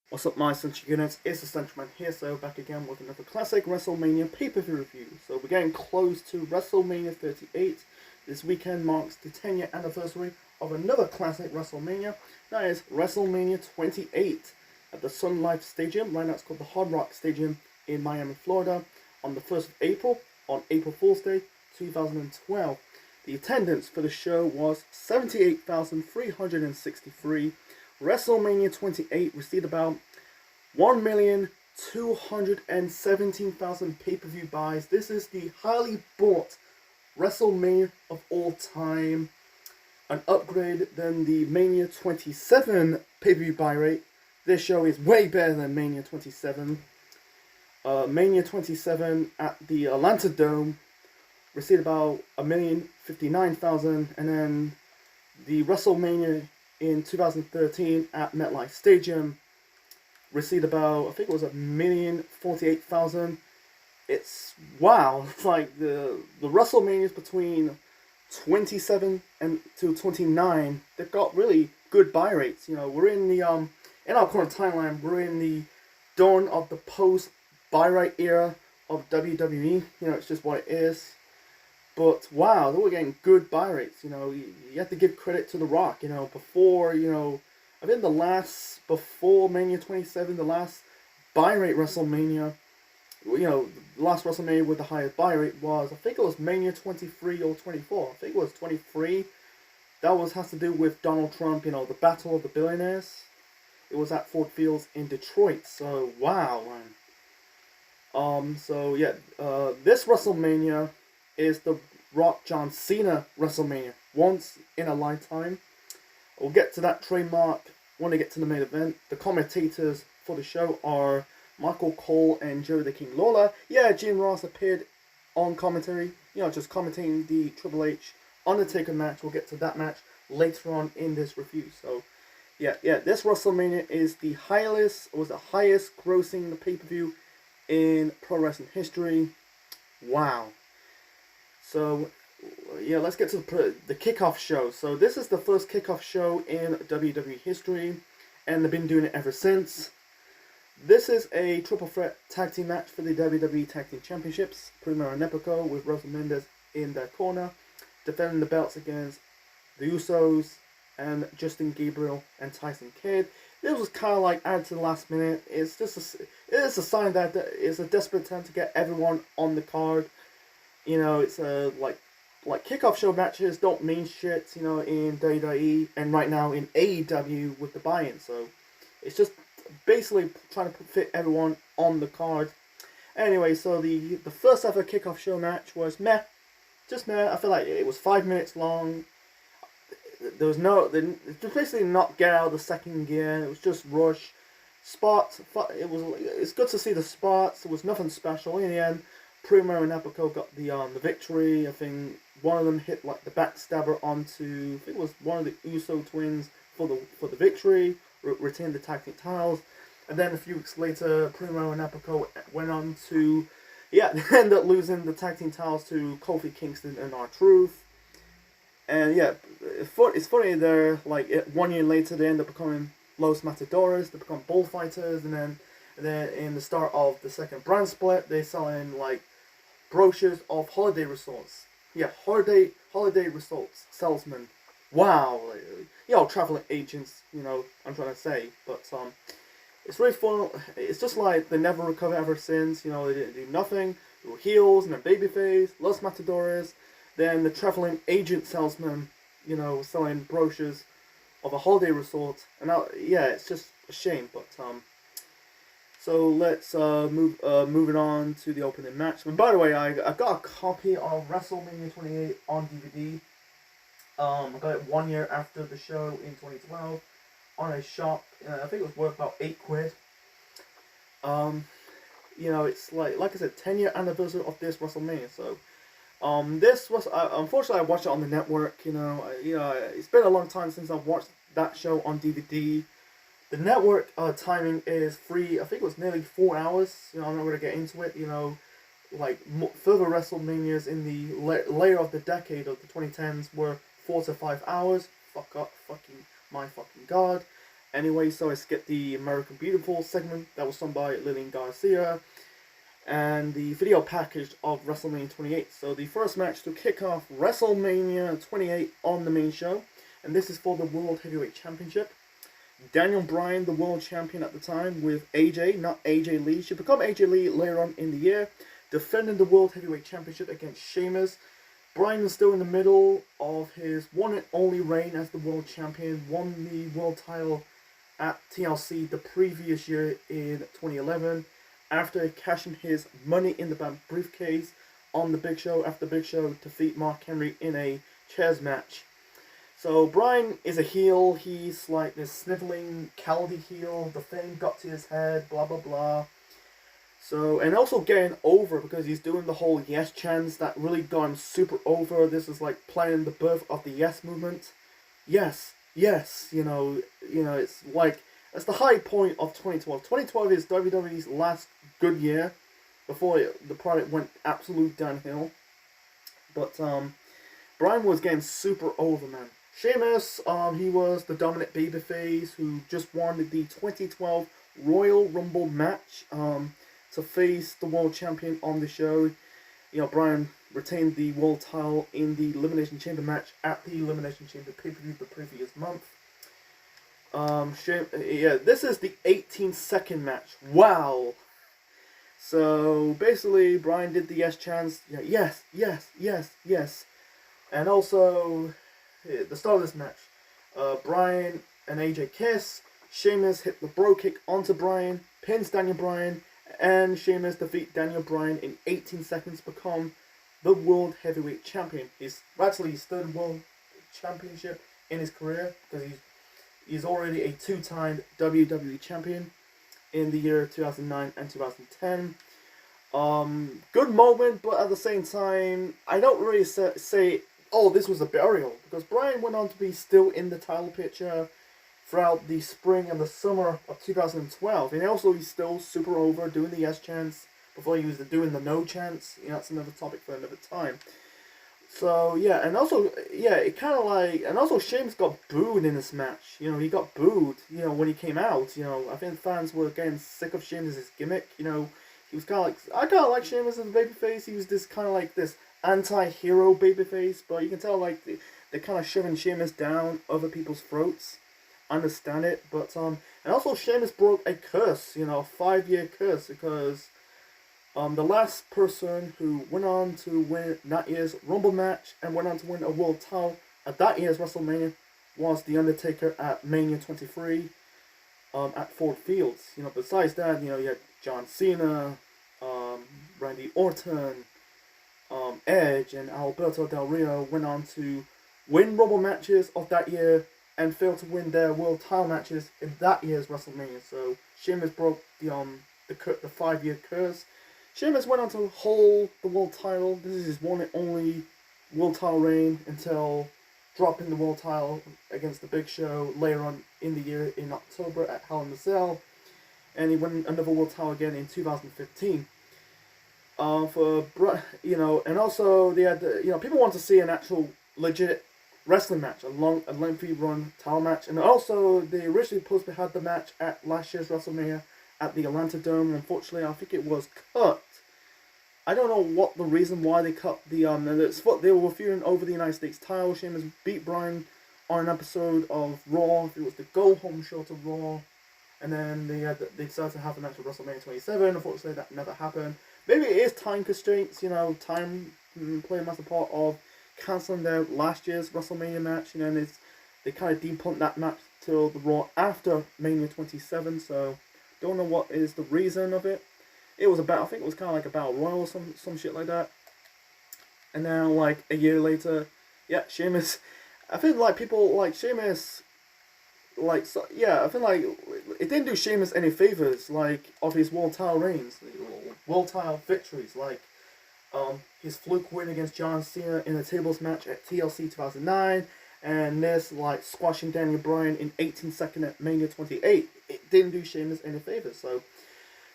What's up, my Central Units? It's the Central Man here, so back again with another classic WrestleMania pay-per-view review. So we're getting close to WrestleMania 38. This weekend marks the 10-year anniversary of another classic WrestleMania. That is WrestleMania 28 at the Sun Life Stadium. Right now it's called the Hard Rock Stadium in Miami, Florida, on the 1st of April, on April Fool's Day, 2012. The attendance for the show was 78,363. WrestleMania 28 received about 1,217,000 pay-per-view buys. This is the highly bought WrestleMania of all time. An upgrade than the Mania 27 pay-per-view buy rate. This show is way better than Mania 27. Mania 27 at the Atlanta Dome received about 1,059,000, and then the WrestleMania in 2013 at MetLife Stadium received about, I think it was 1,048,000. It's wow. It's like the WrestleManias between 27 and to 29, they've got really good buy rates. You know, we're in the in our current timeline, we're in the dawn of the post buy rate era of WWE. You know, it's just what it is. But wow, they were getting good buy rates. You know, you have to give credit to The Rock. You know, before, you know, I think before Mania 27, the last buy rate WrestleMania, you know, the last WrestleMania with the highest buy rate was, I think it was Mania 23 or 24. I think it was 23. That has to do with Donald Trump, you know, the Battle of the Billionaires. It was at Ford Fields in Detroit. So wow, man. So yeah, this WrestleMania is the Rock John Cena WrestleMania, once in a lifetime. We'll get to that trademark when we get to the main event. The commentators for the show are Michael Cole and Jerry the King Lawler. Yeah, Jim Ross appeared on commentary, you know, just commentating the Triple H Undertaker match. We'll get to that match later on in this review. So yeah, this WrestleMania is the highest grossing pay-per-view in pro wrestling history. Wow. So, yeah, let's get to the kickoff show. So this is the first kickoff show in WWE history, and they've been doing it ever since. This is a triple threat tag team match for the WWE Tag Team Championships. Primo and Epico with Rosa Mendes in their corner, defending the belts against the Usos and Justin Gabriel and Tyson Kidd. This was kind of like added to the last minute. It's a sign that it's a desperate attempt to get everyone on the card. You know, it's like kickoff show matches don't mean shit, you know, in WWE and right now in AEW with the buy-in. So it's just basically trying to fit everyone on the card. Anyway, so the first ever kickoff show match was meh. Just meh. I feel like it was 5 minutes long. There was just basically not get out of the second gear. It was just rush. Spots. It's good to see the spots. It was nothing special. In the end, Primo and Epico got the victory. I think one of them hit like the backstabber onto, I think it was one of the Uso twins for the victory, retained the tag team titles, and then a few weeks later, Primo and Epico went on to, they ended up losing the tag team titles to Kofi Kingston and R-Truth. And yeah, it's funny, they're like 1 year later they end up becoming Los Matadores. They become bullfighters, and then in the start of the second brand split, they selling like brochures of holiday resorts. Yeah, holiday resorts salesmen. Wow, you know, traveling agents. You know, I'm trying to say, but it's really fun. It's just like they never recovered ever since. You know, they didn't do nothing. They were heels and a babyface, Los Matadores. Then the traveling agent salesman, you know, selling brochures of a holiday resort. And now, yeah, it's just a shame, but so let's moving on to the opening match. And by the way, I got a copy of WrestleMania 28 on DVD. I got it 1 year after the show in 2012 on a shop. I think it was worth about £8. You know, it's like I said, 10-year anniversary of this WrestleMania. So this was unfortunately I watched it on the network. You know, it's been a long time since I've watched that show on DVD. The network timing is free. I think it was nearly 4 hours. You know, I'm not going to get into it. You know, like further WrestleManias in the later of the decade of the 2010s were 4 to 5 hours. My fucking god. Anyway, so I skipped the American Beautiful segment that was done by Lillian Garcia and the video package of WrestleMania 28. So the first match to kick off WrestleMania 28 on the main show, and this is for the World Heavyweight Championship. Daniel Bryan, the world champion at the time, with AJ, not AJ Lee. She become AJ Lee later on in the year, defending the World Heavyweight Championship against Sheamus. Bryan was still in the middle of his one and only reign as the world champion, won the world title at TLC the previous year in 2011, after cashing his Money in the Bank briefcase on the Big Show, after the Big Show defeat Mark Henry in a chairs match. So Bryan is a heel. He's like this sniveling, cowardly heel. The fame got to his head, blah blah blah. So, and also getting over because he's doing the whole yes chants that really got him super over. This is like playing the birth of the yes movement. Yes, yes, it's like, it's the high point of 2012. 2012 is WWE's last good year before the product went absolute downhill. But Bryan was getting super over, man. Sheamus, he was the dominant babyface who just won the 2012 Royal Rumble match to face the world champion on the show. Bryan retained the world title in the Elimination Chamber match at the Elimination Chamber pay-per-view the previous month. This is the 18-second match. Wow. So basically, Bryan did the yes chants. Yes, yes, yes, yes. And also, the start of this match, Bryan and AJ kiss. Sheamus hit the bro kick onto Bryan, pins Daniel Bryan, and Sheamus defeat Daniel Bryan in 18 seconds, become the World Heavyweight Champion. He's actually his third World Championship in his career, because he's already a two-time WWE Champion in the year 2009 and 2010. Good moment, but at the same time, I don't really say, oh, this was a burial, because Bryan went on to be still in the title picture throughout the spring and the summer of 2012. And also, he's still super over, doing the yes chants before he was doing the no chants. That's another topic for another time. So, yeah, and also, it kind of like, and also Sheamus got booed in this match. He got booed, when he came out. I think fans were getting sick of Sheamus' gimmick. He was kind of like, I kind of like Sheamus as a babyface. He was this kind of like this anti-hero babyface, but you can tell, like, they're kind of shoving Sheamus down other people's throats. Understand it, but and also Sheamus broke a curse, a 5-year curse, because the last person who went on to win that year's Rumble match and went on to win a world title at that year's WrestleMania was The Undertaker at Mania 23 at Ford Fields. Besides that, you had John Cena, Randy Orton, Edge, and Alberto Del Rio went on to win Rumble matches of that year and failed to win their world title matches in that year's WrestleMania. So Sheamus broke the 5-year curse. Sheamus went on to hold the world title. This is his one and only world title reign until dropping the world title against the Big Show later on in the year in October at Hell in a Cell. And he won another world title again in 2015. And also they had people want to see an actual legit wrestling match, a lengthy run title match. And also, they originally supposed to have the match at last year's WrestleMania at the Atlanta Dome. Unfortunately, I think it was cut. I don't know what the reason why they cut the they were feuding over the United States title. Sheamus beat Bryan on an episode of Raw. It was the go home show to Raw, and then they decided to have a match at WrestleMania 27. Unfortunately, that never happened. Maybe it is time constraints. Time playing a massive part of cancelling their last year's WrestleMania match, and they kind of depunked that match till the Raw after Mania 27. So don't know what is the reason of it. It was I think it was kind of like a battle royal or some shit like that. And then like a year later, Sheamus. I think like people like Sheamus, I think like it didn't do Sheamus any favors like of his world title reigns, world title victories, like his fluke win against John Cena in a tables match at TLC 2009, and this like squashing Daniel Bryan in 18 seconds at Mania 28. It didn't do Sheamus any favors.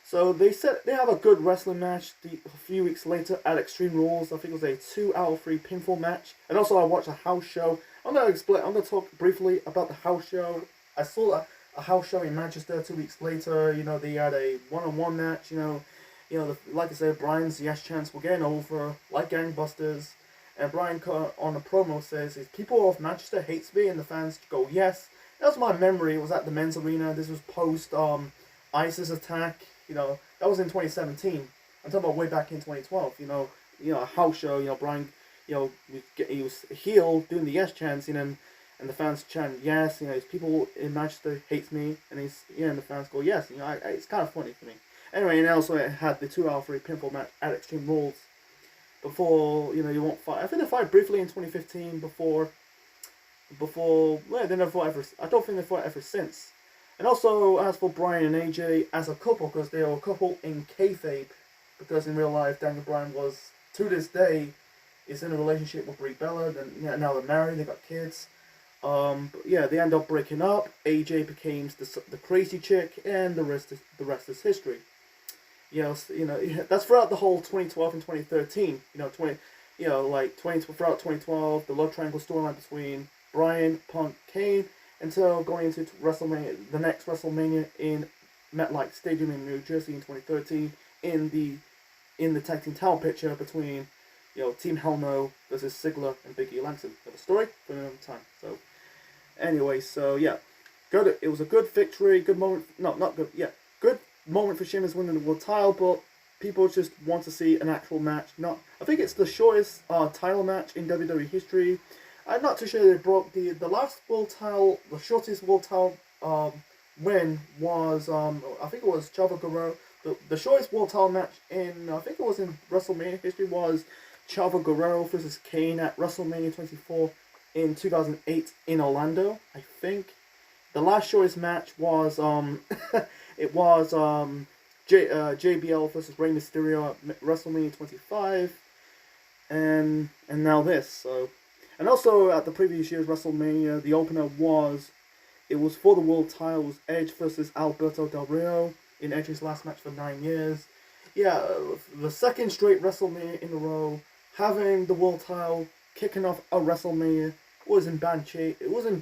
So they said they have a good wrestling match a few weeks later at Extreme Rules. I think it was a 2 out of 3 pinfall match. And also I watched a house show. I'm gonna talk briefly about the house show. I a house show in Manchester 2 weeks later. They had a one-on-one match. Like I said, Brian's yes chants were getting over like gangbusters. And Brian on a promo says, people of Manchester hates me, and the fans go, yes. That was my memory. It was at the men's arena. This was post ISIS attack. That was in 2017. I'm talking about way back in 2012. A house show. Brian, he was heel doing the yes chants, and the fans chant yes. His people in Manchester hates me, and and the fans go yes. It's kind of funny for me. Anyway, and also it had the 2-hour-3 pinfall match at Extreme Rules. Before you won't fight. I think they fought briefly in 2015. Before they never fought ever. I don't think they fought ever since. And also, as for Brian and AJ as a couple, because they are a couple in kayfabe, because in real life Daniel Bryan was, to this day, is in a relationship with Brie Bella. Then now they're married, they got kids. But yeah, they end up breaking up. AJ becomes the crazy chick, and the rest is history. That's throughout the whole 2012 and 2013. Throughout 2012, the love triangle storyline between Bryan, Punk, Kane, until going into WrestleMania, the next WrestleMania in MetLife Stadium in New Jersey in 2013, in the tag team title picture between Team Hell No versus Ziggler and Big E Langston. Another story for another time. So anyway, yeah, good. It was a good victory, good moment. No, not good. Yeah, good moment for Sheamus winning the world title, but people just want to see an actual match. I think it's the shortest title match in WWE history. I'm not too sure they broke the last world title, the shortest world title win was I think it was Chavo Guerrero. The shortest world title match I think it was in WrestleMania history was Chavo Guerrero versus Kane at WrestleMania 24 in 2008 in Orlando. I think the last shortest match was it was JBL versus Rey Mysterio at WrestleMania 25, and now this. So, and also at the previous year's WrestleMania, the opener was for the world title. It was Edge versus Alberto Del Rio in Edge's last match for 9 years. Yeah, the second straight WrestleMania in a row, having the world title kicking off a WrestleMania was in bad shape. It was a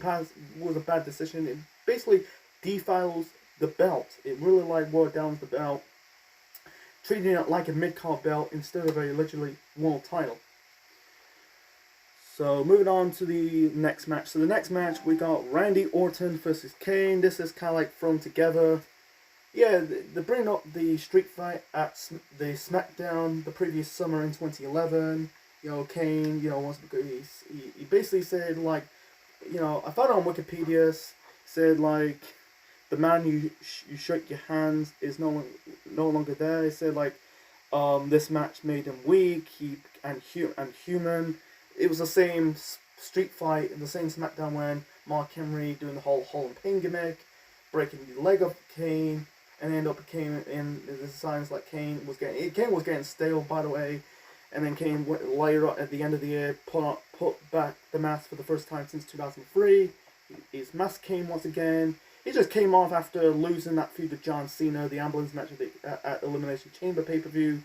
bad decision. It basically defiles the belt. It really watered down the belt, treating it like a mid-card belt instead of a literally world title. So moving on to the next match. So the next match we got Randy Orton versus Kane. This is kind of like thrown together. Yeah, they bring up the street fight at the SmackDown the previous summer in 2011. Kane, he basically said I found it on Wikipedia, said the man you shook your hands is no longer there. He said this match made him weak, and human. It was the same street fight, the same SmackDown when Mark Henry doing the whole Hall and Pain gimmick, breaking the leg of Kane, and end up came in the signs Kane was getting stale, by the way, and then Kane later at the end of the year put back the mask for the first time since 2003. His mask came once again. He just came off after losing that feud with John Cena, the ambulance match at Elimination Chamber pay-per-view.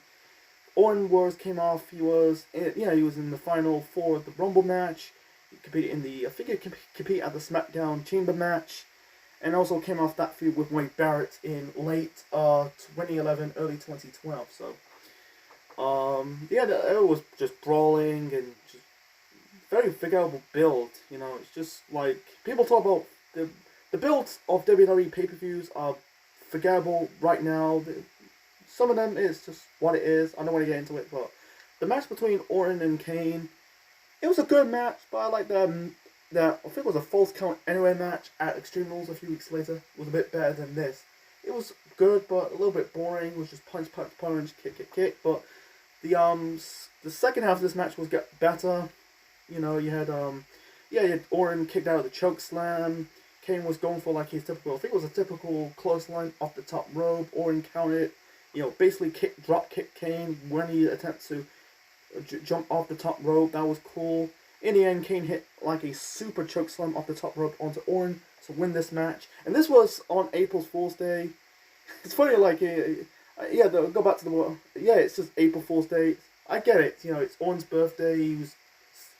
Orton came off. He was in the final 4 of the Rumble match. He competed compete at the SmackDown Chamber match, and also came off that feud with Wade Barrett in late 2011, early 2012. So, it was just brawling and just very forgettable build. It's just people talk about the builds of WWE pay-per-views are forgettable right now. Some of them is just what it is. I don't want to get into it, but the match between Orton and Kane, it was a good match, but I like I think it was a Falls Count Anywhere match at Extreme Rules a few weeks later. It was a bit better than this. It was good, but a little bit boring. It was just punch, kick. But the second half of this match was better. You had you had Orton kicked out of the choke slam. Kane was going for his typical, I think it was a typical clothesline off the top rope. Orton counted, basically drop kick Kane when he attempted to jump off the top rope. That was cool. In the end, Kane hit a super choke slam off the top rope onto Orton to win this match. And this was on April Fool's Day. It's funny, go back to it's just April Fool's Day. I get it, it's Orton's birthday.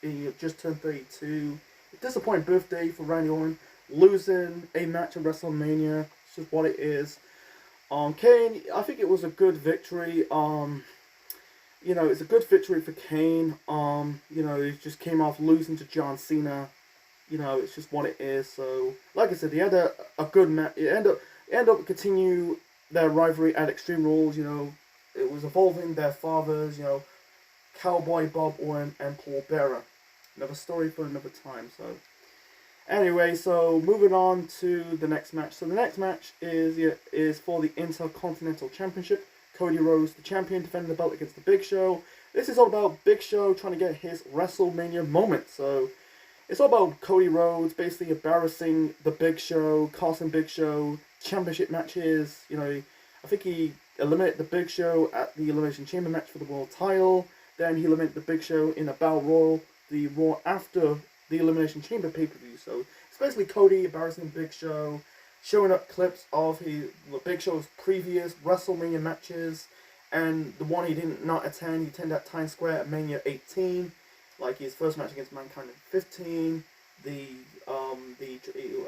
He just turned 32. Disappointing birthday for Randy Orton. losing a match at WrestleMania. It's just what it is. Kane, I think it was a good victory. It's a good victory for Kane. He just came off losing to John Cena. It's just what it is. So, like I said, he had a good match. It ended up continue their rivalry at Extreme Rules. It was involving their fathers. Cowboy Bob Orton and Paul Bearer. Another story for another time. So, anyway, so moving on to the next match. So the next match is for the Intercontinental Championship. Cody Rhodes, the champion, defending the belt against the Big Show. This is all about Big Show trying to get his WrestleMania moment. So it's all about Cody Rhodes basically embarrassing the Big Show, costing Big Show championship matches. I think he eliminated the Big Show at the Elimination Chamber match for the world title. Then he eliminated the Big Show in a Battle Royal, the Raw after the Elimination Chamber pay-per-view. So it's basically Cody embarrassing Big Show, showing up clips of the Big Show's previous WrestleMania matches, and the one he did not attend. He attended at Times Square at Mania 18, like his first match against Mankind in 15.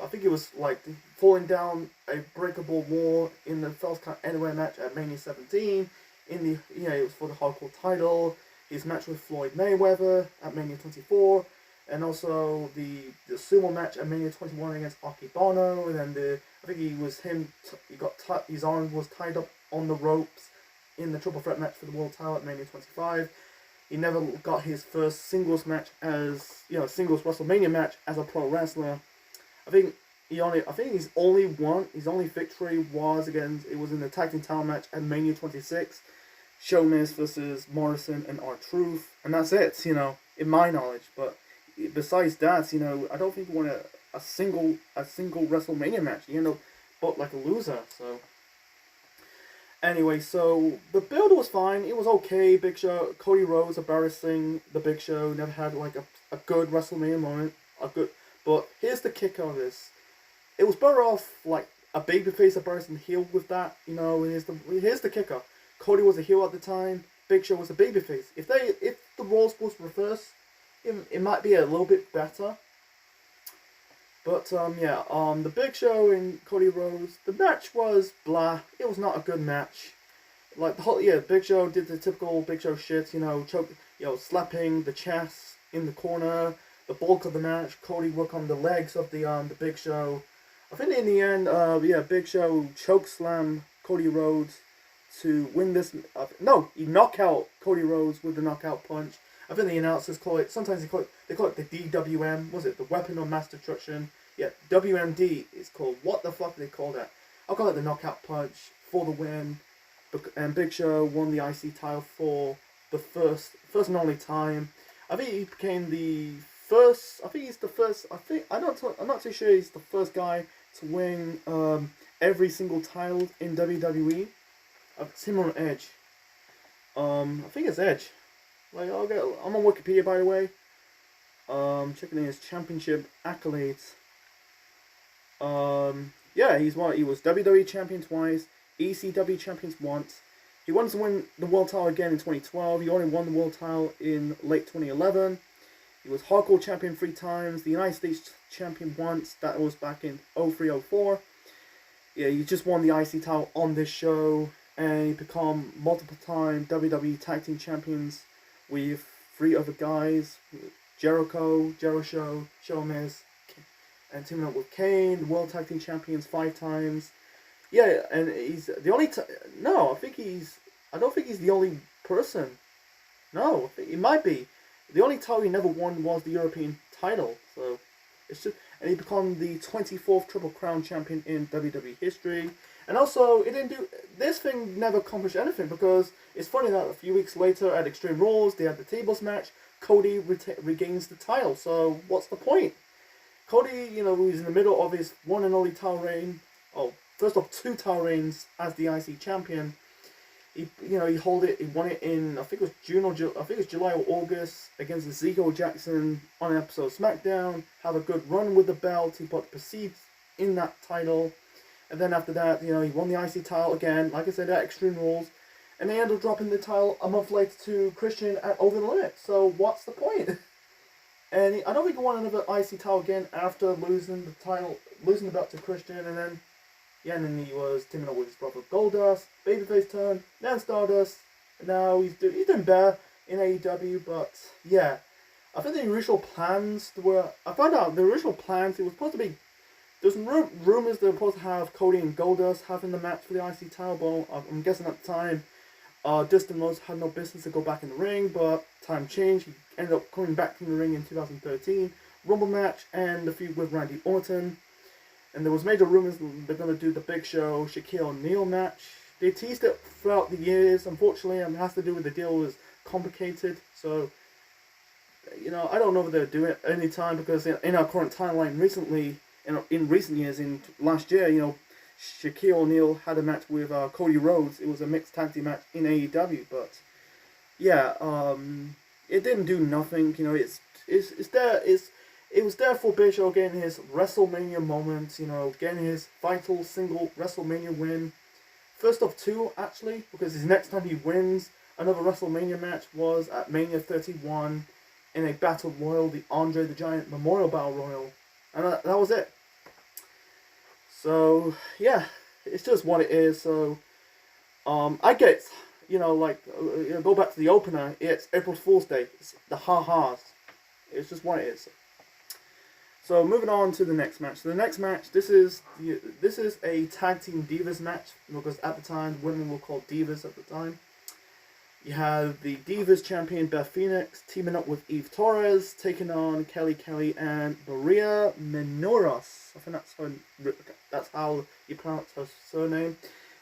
I think it was like falling down a breakable wall in the Falls Count Anywhere match at Mania 17. It was for the hardcore title. His match with Floyd Mayweather at Mania 24. And also the sumo match at Mania 21 against Akibano, and then his arm was tied up on the ropes in the triple threat match for the world title at Mania 25. He never got his first singles match singles WrestleMania match as a pro wrestler. His only victory was in the tag team title match at Mania 26, Sheamus versus Morrison and R-Truth, and that's it, in my knowledge, but besides that, I don't think he won a single WrestleMania match. He ended up but like a loser. So anyway, so the build was fine. It was okay. Big Show, Cody Rhodes embarrassing the Big Show. Never had like a good WrestleMania moment. But here's the kicker of this. It was better off like a babyface embarrassing the heel with that. Here's the kicker. Cody was a heel at the time. Big Show was a babyface. If the roles was reversed, it might be a little bit better. But, the Big Show and Cody Rhodes, the match was blah. It was not a good match. Like, Big Show did the typical Big Show shit, slapping the chest in the corner. The bulk of the match, Cody worked on the legs of the Big Show. I think in the end, Big Show chokeslam Cody Rhodes to win this. He knocked out Cody Rhodes with the knockout punch. I think the announcers call it, sometimes they call it the DWM, was it, the Weapon of Mass Destruction? Yeah, WMD is called. What the fuck do they call that? I'll call it the knockout punch for the win. And Big Show won the IC title for the first and only time. I think he became the first, I'm not too sure he's the first guy to win every single title in WWE. It's him on Edge. I think it's Edge. I'm on Wikipedia, by the way. Checking in his championship accolades. He was WWE champion twice, ECW champion once. He wanted to win the world title again in 2012. He only won the world title in late 2011. He was hardcore champion 3 times, the United States champion once. That was back in 03-04. Yeah, he just won the IC title on this show, and he become multiple time WWE tag team champions with 3 other guys, Jericho, Sheamus, and teaming up with Kane, World Tag Team Champions 5 times. Yeah, and he's the only I don't think he's the only person. No, he might be. The only title he never won was the European title. So it's just, and he became the 24th Triple Crown champion in WWE history. And also, this thing never accomplished anything, because it's funny that a few weeks later at Extreme Rules, they had the tables match, Cody regains the title. So what's the point? Cody, who's in the middle of his one and only title reign, first off 2 title reigns as the IC champion. He won it in, I think it was July or August against Ezekiel Jackson on an episode of SmackDown. Have a good run with the belt. He put Perceived in that title. And then after that, he won the IC title again, like I said, at Extreme Rules. And they ended up dropping the title a month later to Christian at Over the Limit. So what's the point? And I don't think he won another IC title again after losing the title losing the belt to Christian, and then he was teaming up with his brother Goldust, babyface turn, then Stardust, and now he's doing better in AEW. But yeah, I think the original plans were. I found out the original plans. It was supposed to be. There's rumors they were supposed to have Cody and Goldust having the match for the IC title. But I'm guessing at the time, Dustin Rhodes had no business to go back in the ring, but time changed. He ended up coming back from the ring in 2013, Rumble match, and the feud with Randy Orton. And there was major rumors they're going to do the Big Show, Shaquille O'Neal match. They teased it throughout the years. Unfortunately, it has to do with the deal was complicated. So, I don't know if they'll do it anytime, because in our current timeline recently, in recent years, in last year, Shaquille O'Neal had a match with Cody Rhodes. It was a mixed tag team match in AEW, but yeah, it didn't do nothing. It was there for Big Show getting his WrestleMania moment. Getting his vital single WrestleMania win, first of two actually, because his next time he wins another WrestleMania match was at Mania 31 in a Battle Royal, the Andre the Giant Memorial Battle Royal, and that was it. So yeah, it's just what it is. So I get, go back to the opener. It's April Fool's Day. It's the ha-has. It's just what it is. So moving on to the next match. So the next match, this is a tag team divas match, because at the time women were called divas at the time. You have the Divas champion Beth Phoenix teaming up with Eve Torres, taking on Kelly Kelly and Maria Menounos. I think that's how you pronounce her surname.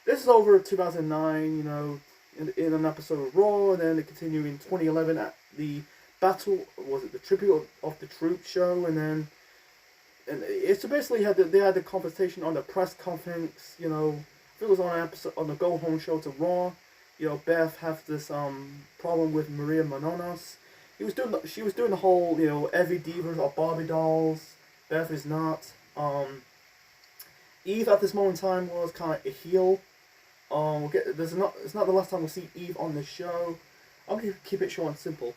This is over 2009, in an episode of Raw, and then they continue in 2011 at the Battle, the Tribute of the Troop show, and it's basically they had the conversation on the press conference. I think it was on an episode on the Go Home show to Raw. Beth has this problem with Maria Menounos. She was doing the whole every diva are Barbie dolls. Beth is not. Eve at this moment in time was kind of a heel. It's not the last time we'll see Eve on the show. I'm gonna keep it short and simple.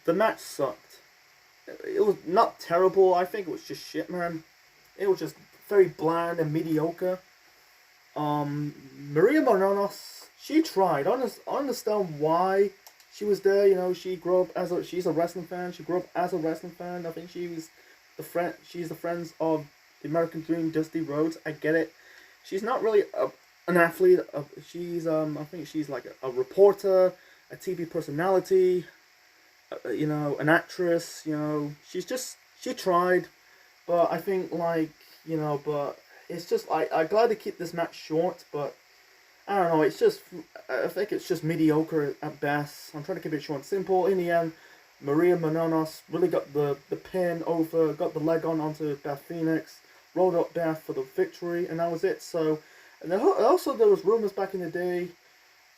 The match sucked. It was not terrible. I think it was just shit, man. It was just very bland and mediocre. Maria Menounos, she tried. I understand why she was there. She grew up she's a wrestling fan. She grew up as a wrestling fan. I think she's the friends of the American Dream, Dusty Rhodes. I get it. She's not really an athlete. She's I think she's like a reporter, a TV personality, an actress. She tried, but I think but it's just I'm glad to keep this match short, but I don't know. I think it's just mediocre at best. I'm trying to keep it short and simple. In the end, Maria Menounos really got the pin over, got the leg onto Beth Phoenix, rolled up Beth for the victory, and that was it. So, and also there was rumors back in the day.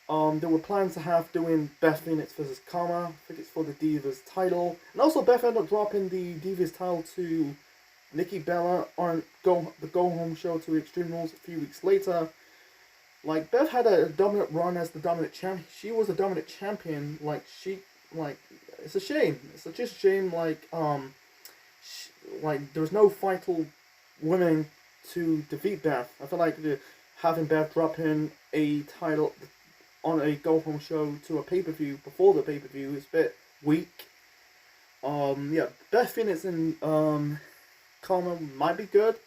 There were plans to have doing Beth Phoenix versus Karma. I think it's for the Divas title, and also Beth ended up dropping the Divas title to Nikki Bella on the Go Home show to Extreme Rules a few weeks later. Beth had a dominant run as the dominant champion. She was a dominant champion. It's a shame. It's just a shame. There's no vital women to defeat Beth. I feel like having Beth drop in a title on a Go Home show to a pay-per-view before the pay-per-view is a bit weak. Beth Phoenix and Karma might be good.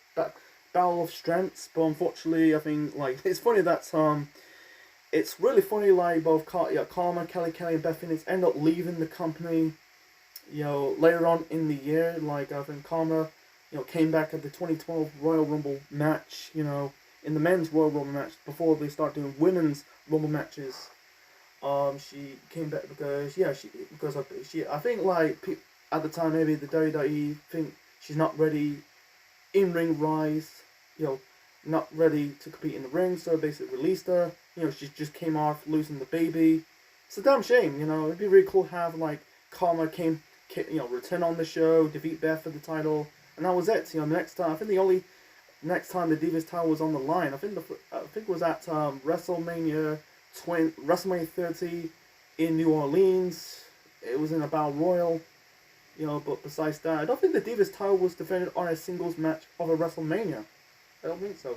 Battle of strengths, but unfortunately, I think it's funny that it's really funny both Karma, Kelly Kelly, and Beth Phoenix end up leaving the company. Later on in the year, I think Karma, came back at the 2012 Royal Rumble match. In the men's Royal Rumble match before they start doing women's Rumble matches. She came back because I think at the time maybe the WWE think she's not ready. In-ring rise, not ready to compete in the ring, so basically released her. She just came off losing the baby. It's a damn shame, It'd be really cool to have Karma return on the show, defeat Beth for the title, and that was it. Next time, I think the only next time the Divas title was on the line, I think it was at WrestleMania 30 in New Orleans. It was in a Battle Royal. But besides that, I don't think the Divas title was defended on a singles match of a WrestleMania. I don't think so.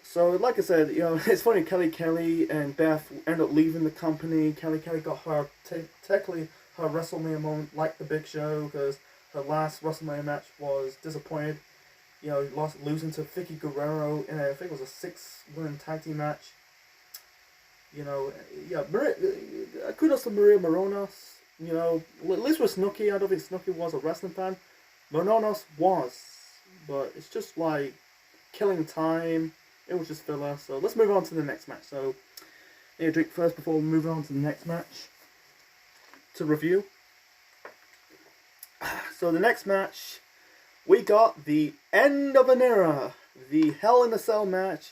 So like I said, it's funny. Kelly and Beth end up leaving the company. Kelly got her technically her WrestleMania moment, like the Big Show, because her last WrestleMania match was disappointed. Losing to Vicky Guerrero in I think it was a 6-woman tag team match. Kudos to Maria Moronos. At least with Snooki, I don't think Snooki was a wrestling fan. Moronos was, but it's just like killing time. It was just filler. So let's move on to the next match. So, I need a drink first before we move on to the next match to review. So the next match, we got the end of an era, the Hell in a Cell match.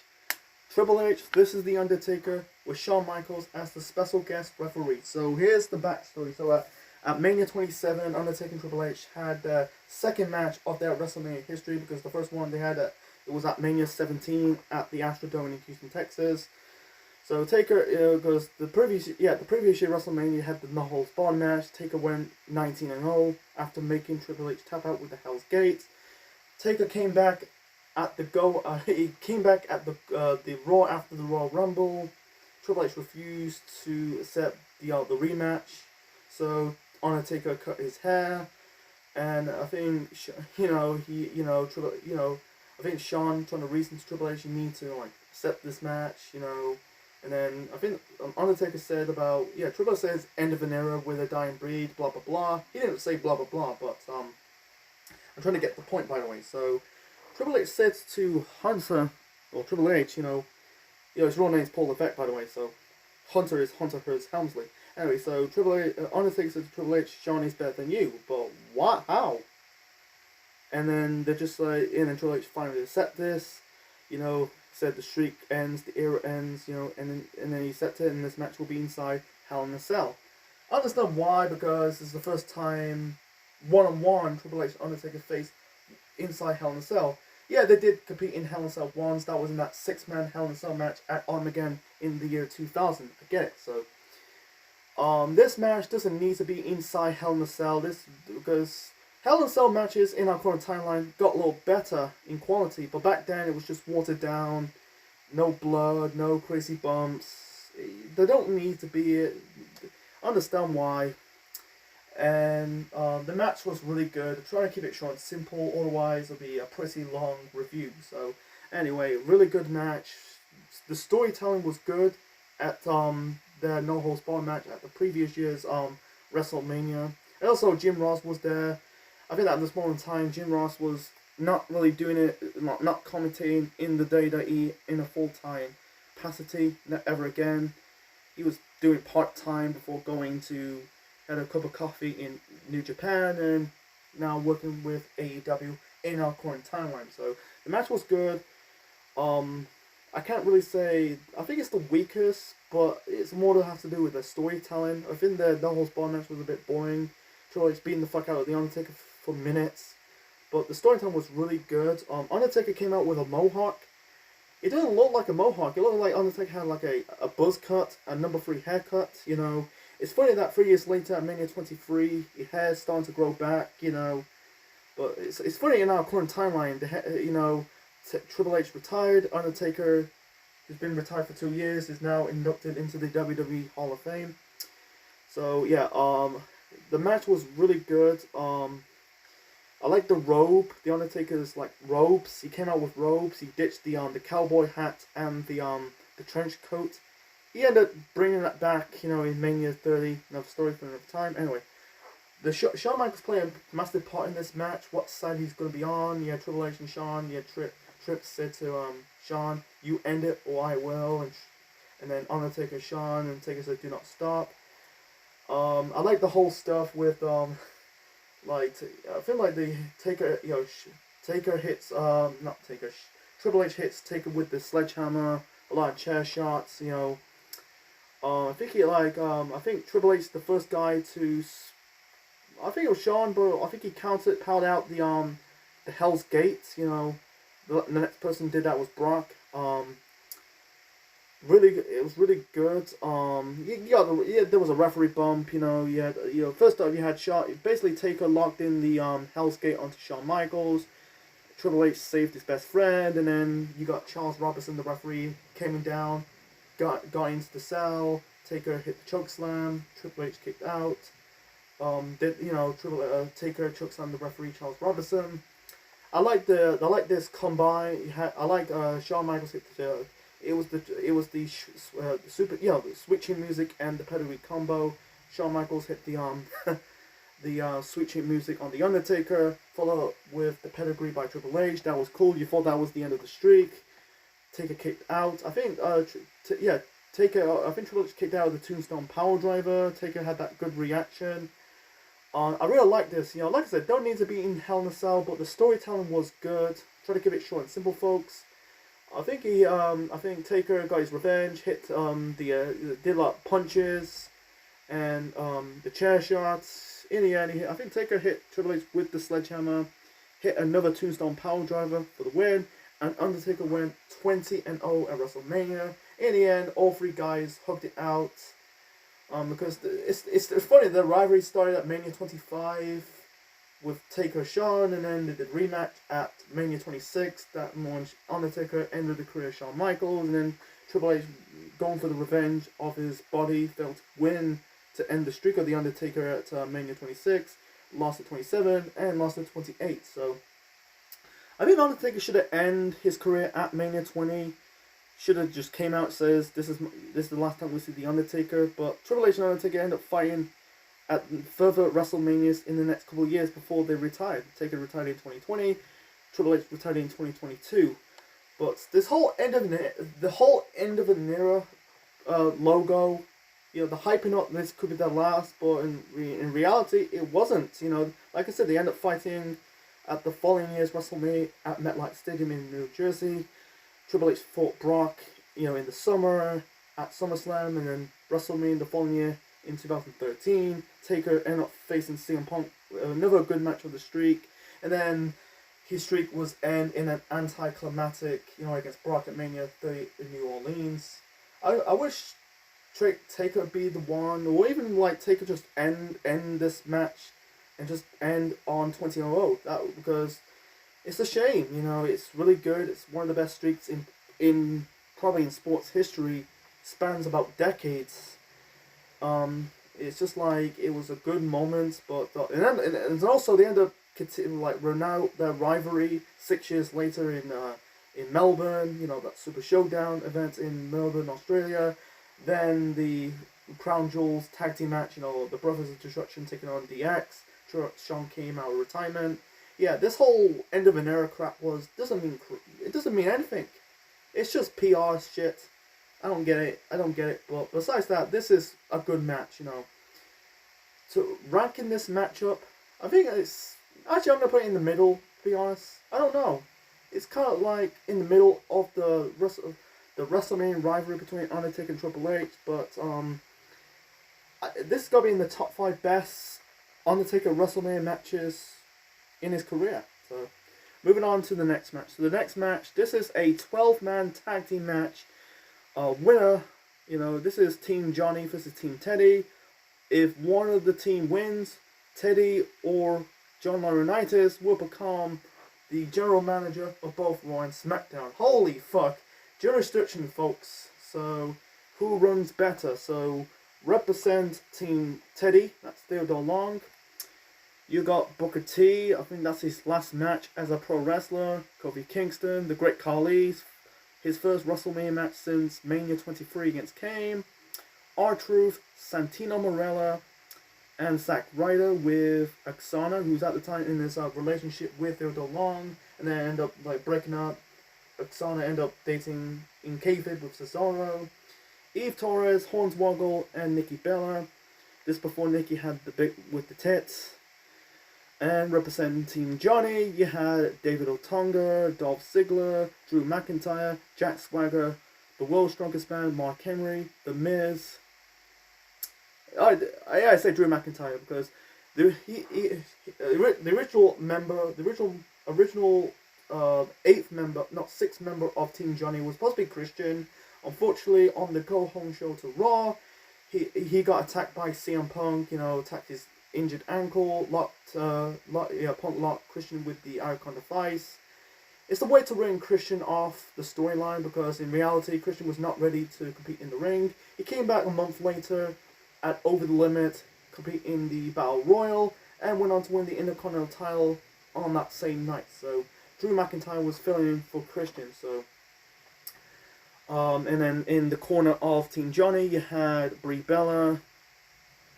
Triple H versus The Undertaker with Shawn Michaels as the special guest referee. So here's the backstory. So at Mania 27, Undertaker and Triple H had the second match of their WrestleMania history, because the first one they had it was at Mania 17 at the Astrodome in Houston, Texas. So Taker goes the previous year WrestleMania had the No Holds Barred match. Taker went 19-0 after making Triple H tap out with the Hell's Gate. Taker came back at the Raw after the Royal Rumble. Triple H refused to accept the rematch, so Undertaker cut his hair, and I think I think Shawn trying to reason to Triple H, you need to accept this match, and then I think Undertaker said about Triple H says end of an era with a dying breed, blah blah blah. He didn't say blah blah blah, but I'm trying to get the point, by the way. So Triple H says to Hunter, or Triple H, his real name is Paul Levesque, by the way, so Hunter is Hunter Hearst Helmsley. Anyway, so Undertaker says to Triple H, Shawn is better than you, but what? How? And then they're just and then Triple H finally accept this, said the streak ends, the era ends, and then he accepted it, and this match will be inside Hell in a Cell. I understand why, because this is the first time one-on-one Triple H and Undertaker faced inside Hell in a Cell. Yeah, they did compete in Hell in a Cell once. That was in that 6-man Hell in a Cell match at Armageddon in the year 2000. I get it. So, this match doesn't need to be inside Hell in a Cell. Because Hell in a Cell matches in our current timeline got a little better in quality, but back then it was just watered down, no blood, no crazy bumps. They don't need to be it. I understand why. And the match was really good. I try to keep it short and simple, otherwise it'll be a pretty long review. So anyway, really good match. The storytelling was good at the No Holds Barred match at the previous year's WrestleMania. And also Jim Ross was there. I think that at this moment in time, Jim Ross was not really doing it, not commentating in the WWE in a full-time capacity, not ever again. He was doing part-time before going to had a cup of coffee in New Japan, and now working with AEW in our current timeline. So the match was good. I can't really say. I think it's the weakest, but it's more to have to do with the storytelling. I think the No Holds Barred match was a bit boring. Triple H beating the fuck out of the Undertaker for minutes, but the storytelling was really good. Undertaker came out with a mohawk. It didn't look like a mohawk. It looked like Undertaker had like a buzz cut, a number 3 haircut. It's funny that 3 years later at Mania 23, his hair's starting to grow back, But it's funny in our current timeline, Triple H retired, Undertaker, who's been retired for 2 years, is now inducted into the WWE Hall of Fame. So yeah, the match was really good. I like the robe, the Undertaker's robes. He came out with robes. He ditched the cowboy hat and the trench coat. He ended up bringing that back, in Mania 30. Another story for another time. Anyway, Shawn Michaels played a massive part in this match. What side he's going to be on. Triple H and Shawn. Tripp said to Shawn, "You end it or I will." And then Undertaker, Shawn, and Taker said, "Do not stop." I like the whole stuff with I feel like the Taker, Taker hits not Taker. Triple H hits Taker with the sledgehammer. A lot of chair shots. I think Triple H the first guy to. I think it was Shawn, but I think he powered out the Hell's Gate. The next person who did that was Brock. It was really good. There was a referee bump. First off, you had basically Taker locked in the Hell's Gate onto Shawn Michaels. Triple H saved his best friend, and then you got Charles Robinson, the referee, came down, got into the cell. Taker hit the choke slam. Triple H kicked out. Taker chokeslammed the referee Charles Robinson. I like this combine. I like Shawn Michaels hit the. The switching music and the pedigree combo. Shawn Michaels hit the the switching music on the Undertaker, followed up with the pedigree by Triple H. That was cool. You thought that was the end of the streak. Taker kicked out. I think Taker. I think Triple H kicked out of the Tombstone Power Driver. Taker had that good reaction. I really like this. Like I said, don't need to be in Hell in a Cell, but the storytelling was good. Try to keep it short and simple, folks. I think Taker got his revenge. Hit did a lot of punches and the chair shots. In the end, I think Taker hit Triple H with the sledgehammer. Hit another Tombstone Power Driver for the win, and Undertaker went 20-0 at WrestleMania. In the end, all three guys hugged it out. Because it's funny, the rivalry started at Mania 25 with Taker Shawn, and then they did rematch at Mania 26. That launched Undertaker, ended the career of Shawn Michaels, and then Triple H going for the revenge of his body, failed to win to end the streak of the Undertaker at Mania 26, lost at 27, and lost at 28. So I think Undertaker should have ended his career at Mania 20. Should have just came out and says this is the last time we see the Undertaker. But Triple H and Undertaker end up fighting at further WrestleManias in the next couple of years before they retired. Taker retired in 2020, Triple H retired in 2022. But this whole end of an era logo, the hyping up this could be the last, but in reality it wasn't. Like I said, they end up fighting at the following year's WrestleMania at MetLife Stadium in New Jersey. Triple H fought Brock, in the summer at SummerSlam, and then WrestleMania the following year in 2013. Taker ended up facing CM Punk, another good match of the streak, and then his streak was end in an anticlimactic, against Brock at Mania 30 in New Orleans. I wish Taker be the one, or even Taker just end this match and just end on 20-0. Because it's a shame, it's really good. It's one of the best streaks in probably in sports history. Spans about decades. It's just it was a good moment, but and also they end up renowned their rivalry 6 years later in Melbourne. That Super Showdown event in Melbourne, Australia. Then the Crown Jewels tag team match. The Brothers of Destruction taking on DX. Shawn came out of retirement. Yeah, this whole end of an era crap doesn't mean anything. It's just PR shit. I don't get it. But besides that, this is a good match. So ranking this matchup, I think it's actually I'm gonna put it in the middle. To be honest, I don't know. It's kind of in the middle of the WrestleMania rivalry between Undertaker and Triple H. But this has got to be in the top 5 best Undertaker WrestleMania matches in his career. So, moving on to the next match. So the next match, this is a 12-man tag team match. Winner, this is Team Johnny versus Team Teddy. If one of the team wins, Teddy or John Laurinaitis will become the general manager of both Raw and SmackDown. Holy fuck. Jurisdiction, folks. So, who runs better? So, represent Team Teddy. That's Theodore Long. You got Booker T, I think that's his last match as a pro wrestler. Kofi Kingston, the Great Khali, his first WrestleMania match since Mania 23 against Kane. R-Truth, Santino Marella, and Zack Ryder with Oksana, who's at the time in this relationship with Theodore Long, and then end up breaking up. Oksana end up dating in kayfabe with Cesaro. Eve Torres, Hornswoggle, and Nikki Bella. This before Nikki had the bit with the tits. And representing Team Johnny, you had David Otunga, Dolph Ziggler, Drew McIntyre, Jack Swagger, the World's Strongest Man, Mark Henry, The Miz. I say Drew McIntyre because the original 8th member, not 6th member of Team Johnny was supposed to be Christian. Unfortunately, on the go home show to Raw, he got attacked by CM Punk. Attacked his injured ankle. Punk locked Christian with the Icon device. It's the way to bring Christian off the storyline, because in reality, Christian was not ready to compete in the ring. He came back a month later at Over the Limit, compete in the Battle Royal, and went on to win the Intercontinental title on that same night. So Drew McIntyre was filling in for Christian. So, and then in the corner of Team Johnny, you had Brie Bella,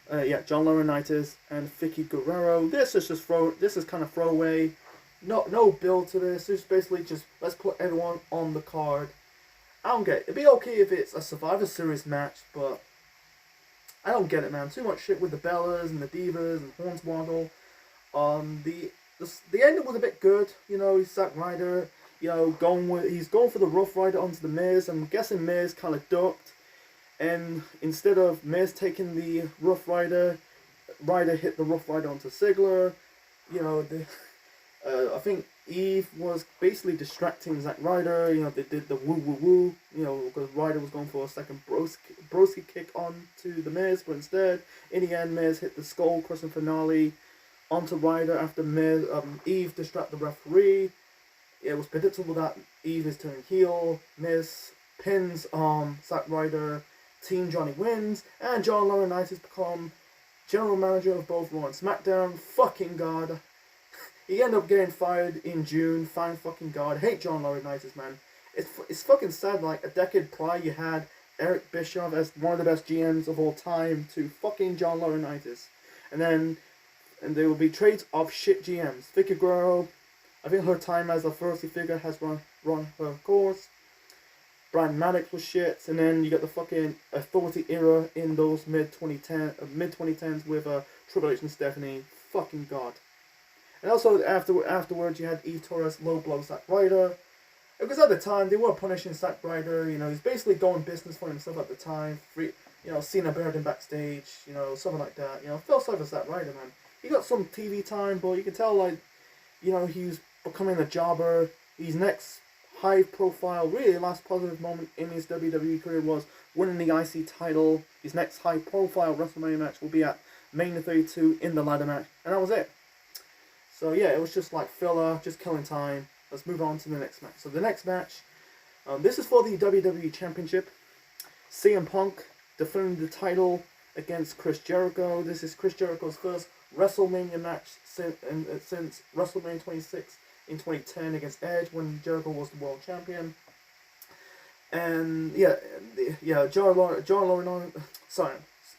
John Laurinaitis, and Vicky Guerrero. This is kind of throwaway. No build to this. It's basically just, let's put everyone on the card. I don't get it. It'd be okay if it's a Survivor Series match, but I don't get it, man. Too much shit with the Bellas and the Divas and Hornswoggle. The ending was a bit good. Zack Ryder, he's going for the Rough Rider onto the Miz. I'm guessing Miz kind of ducked, and instead of Miz taking the Rough Rider, Ryder hit the Rough Rider onto Ziggler. I think Eve was basically distracting Zack Ryder. They did the woo woo woo. Because Ryder was going for a second broski kick onto the Miz, but instead, in the end, Miz hit the skull crushing finale onto Ryder after Eve distracted the referee. It was predictable that Eve is turning heel. Miz pins Zack Ryder. Team Johnny wins, and John Laurinaitis become general manager of both Raw and SmackDown. Fucking God. He ended up getting fired in June. Fine fucking God. I hate John Laurinaitis, man. It's fucking sad. Like, a decade prior, you had Eric Bischoff as one of the best GMs of all time to fucking John Laurinaitis. And there will be trades of shit GMs. Vicky Guerrero, I think her time as a authority figure has run her course. Brian Maddox was shit. And then you got the fucking authority era in those mid-2010s with Triple H and Stephanie. Fucking God. And also afterwards you had Eve Torres low blow Zack Ryder. Because at the time they were punishing Zack Ryder, he's basically going business for himself at the time. Cena buried him backstage, something like that. Felt sorry for Zack Ryder, man. He got some TV time, but you can tell he's becoming a jobber. His next high profile, really last positive moment in his WWE career was winning the IC title. His next high profile WrestleMania match will be at Mania 32 in the ladder match. And that was it. So yeah, it was just like filler, just killing time. Let's move on to the next match. So the next match, this is for the WWE Championship. CM Punk defending the title against Chris Jericho. This is Chris Jericho's first WrestleMania match since WrestleMania 26 in 2010 against Edge, when Jericho was the world champion. And John Laurinaitis,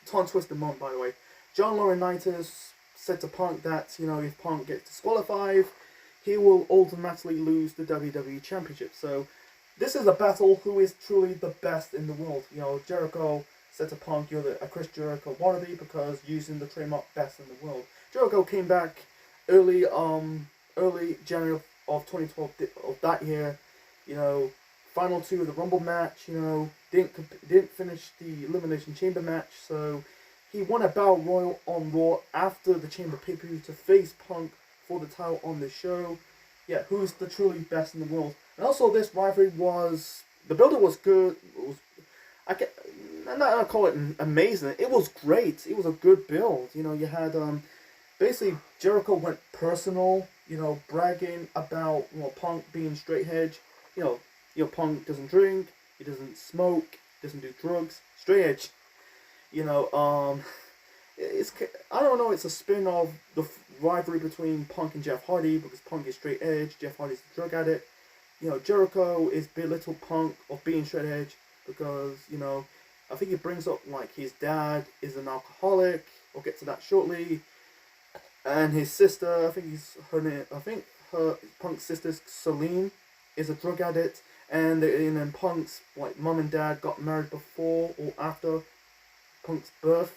tongue twisted moment, by the way. John Laurinaitis said to Punk that, if Punk gets disqualified, he will automatically lose the WWE Championship. So this is a battle who is truly the best in the world. Jericho said to Punk, you're a Chris Jericho wannabe because using the trademark best in the world. Jericho came back early January of 2012 of that year. Final two of the Rumble match. Didn't finish the Elimination Chamber match. So he won a Battle Royal on Raw after the Chamber pay-per-view to face Punk for the title on the show. Yeah, who's the truly best in the world. And also this rivalry the build was good. I'm not gonna call it amazing. It was great. It was a good build. You had basically Jericho went personal. Bragging about Punk being straight edge. Punk doesn't drink, he doesn't smoke, doesn't do drugs. Straight edge. It's I don't know. It's a spin of the rivalry between Punk and Jeff Hardy, because Punk is straight edge, Jeff Hardy's a drug addict. Jericho is belittled Punk of being straight edge because I think he brings up his dad is an alcoholic. We'll get to that shortly. And his sister, I think her Punk's sister Celine is a drug addict, and then Punk's mom and dad got married before or after Punk's birth.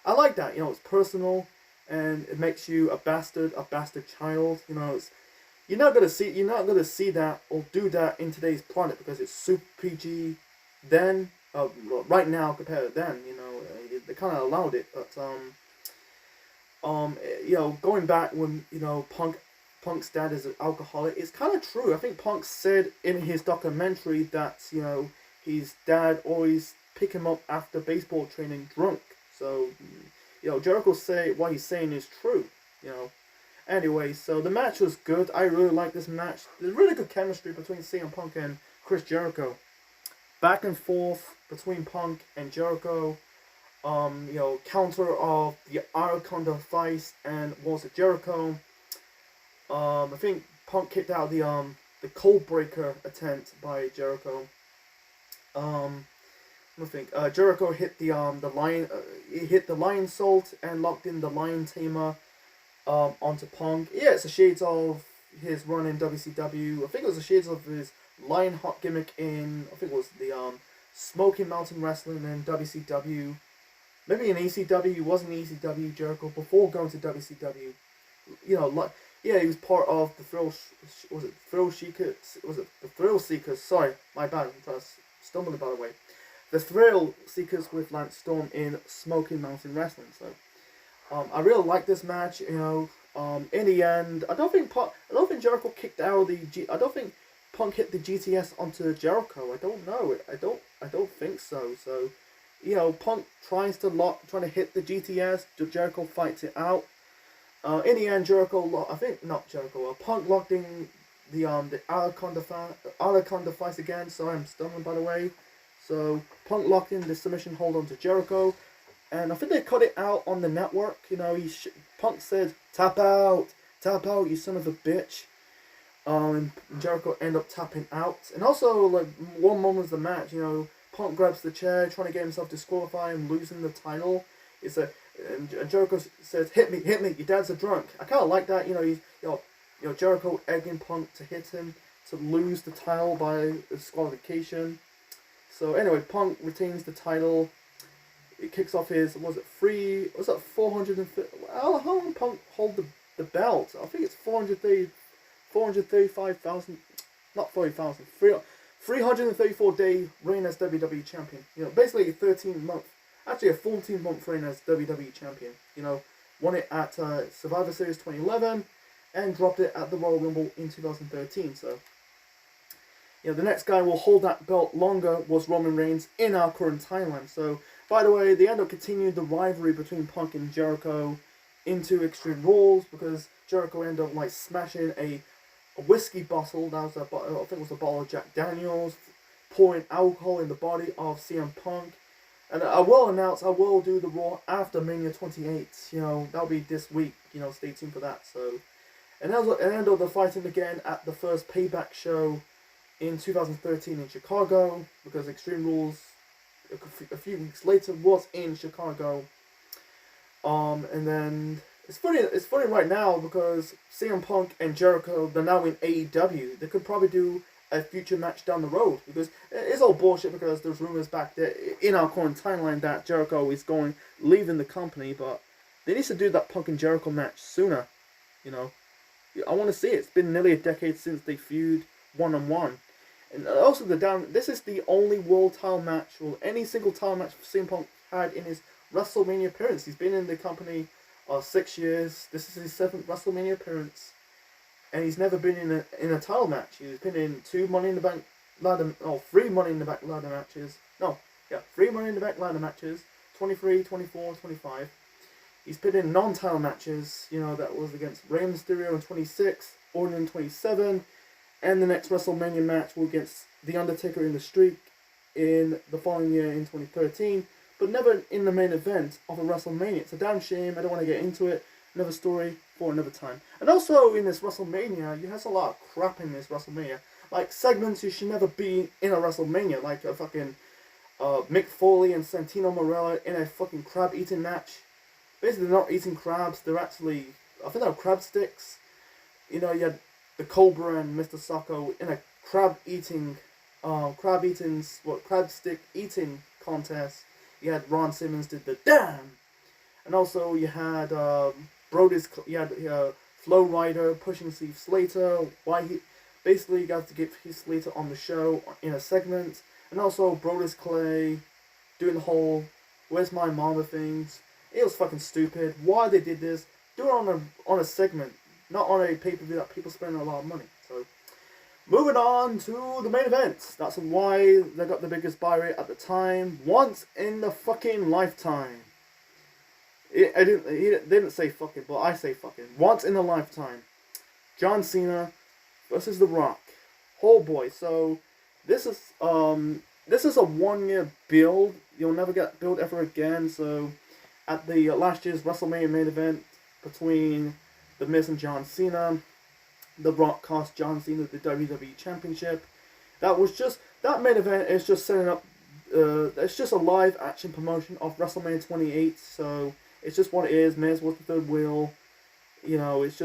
I like that. It's personal, and it makes you a bastard child. You're not gonna see that or do that in today's planet because it's super PG. Then right now compared to then, they kind of allowed it, but going back when Punk's dad is an alcoholic, it's kind of true. I think Punk said in his documentary that his dad always pick him up after baseball training drunk. So, Jericho say what he's saying is true. Anyway, so the match was good. I really like this match. There's really good chemistry between CM Punk and Chris Jericho. Back and forth between Punk and Jericho. Counter of the Anaconda Vice and was it Jericho. I think Punk kicked out the Cold Breaker attempt by Jericho. I think Jericho hit the lion. He hit the Lion Salt and locked in the Lion Tamer onto Punk. Yeah, it's the shades of his run in WCW. I think it was the shades of his Lion Hot gimmick in. I think it was the Smoky Mountain Wrestling in WCW. Maybe in ECW. He was in ECW Jericho before going to WCW. Yeah, he was part of the Thrill Seekers. Was it the Thrill Seekers? Sorry, my bad. I'm trying to stumble about the way. The Thrill Seekers with Lance Storm in Smoky Mountain Wrestling. So, I really like this match. In the end, I don't think Jericho kicked out of the I don't think Punk hit the GTS onto Jericho. I don't know. I don't think so. So, Punk trying to hit the GTS. Jericho fights it out. In the end, Punk locked in the Anaconda Vice again. Sorry, I'm stumbling by the way. So Punk locked in the submission hold onto Jericho, and I think they cut it out on the network. Punk said, "Tap out, you son of a bitch." And Jericho ended up tapping out. And also, like, one moment of the match, Punk grabs the chair, trying to get himself disqualified and losing the title. And Jericho says, "Hit me, your dad's a drunk." I kind of like that. Jericho egging Punk to hit him to lose the title by disqualification. So anyway, Punk retains the title. It kicks off his 450? How long Punk hold the belt? I think it's 435,000, not 40,000, 334-day reign as WWE champion. Basically a 14-month reign as WWE champion. Won it at Survivor Series 2011 and dropped it at the Royal Rumble in 2013. So, the next guy will hold that belt longer was Roman Reigns in our current timeline. So, by the way, they end up continuing the rivalry between Punk and Jericho into Extreme Rules because Jericho ended up smashing a whiskey bottle. That was I think it was a bottle of Jack Daniels, pouring alcohol in the body of CM Punk. And I will announce I will do the Raw after Mania 28. That'll be this week. Stay tuned for that. So, and ended up fighting again at the first Payback show in 2013 in Chicago because Extreme Rules a few weeks later was in Chicago. And then it's funny right now because CM Punk and Jericho, they're now in AEW. They could probably do a future match down the road because it's all bullshit because there's rumors back there in our current timeline that Jericho is leaving the company, but they need to do that Punk and Jericho match sooner. I want to see it. It's been nearly a decade since they feud one-on-one. And also this is the only world title match or any single title match CM Punk had in his WrestleMania appearance. He's been in the company 6 years. This is his 7th WrestleMania appearance. And he's never been in a title match. He's been in 3 Money in the Bank ladder matches. 3 Money in the Bank ladder matches. 23, 24, 25. He's been in non-title matches. That was against Rey Mysterio in 26, Orton in 27, and the next WrestleMania match was against The Undertaker in the Streak in the following year in 2013. But never in the main event of a WrestleMania. It's a damn shame. I don't want to get into it. Another story for another time. And also in this WrestleMania, you have a lot of crap in this WrestleMania. Like segments you should never be in a WrestleMania. Like a fucking Mick Foley and Santino Marella in a fucking crab eating match. Basically they're not eating crabs, they're actually, I think they're crab sticks. You had the Cobra and Mr. Socko in a crab stick eating contest. You had Ron Simmons did the damn. And also you had Flo Rida pushing Steve Slater. Why he basically got to get Heath Slater on the show in a segment. And also Brodus Clay doing the whole "Where's my mama" things. It was fucking stupid. Why they did this? Do it on a segment, not on a pay-per-view that people spend a lot of money. So Moving on to the main event. That's why they got the biggest buy rate at the time. Once in the fucking lifetime. They didn't say fucking, but I say fucking. Once in a lifetime. John Cena versus The Rock. Oh boy, so this is a 1 year build. You'll never get build ever again. So at the last year's WrestleMania main event between The Miz and John Cena, The Rock cost John Cena the WWE Championship. That main event is just setting up. It's just a live action promotion of WrestleMania 28. So it's just what it is. Miz was the third wheel. You know, it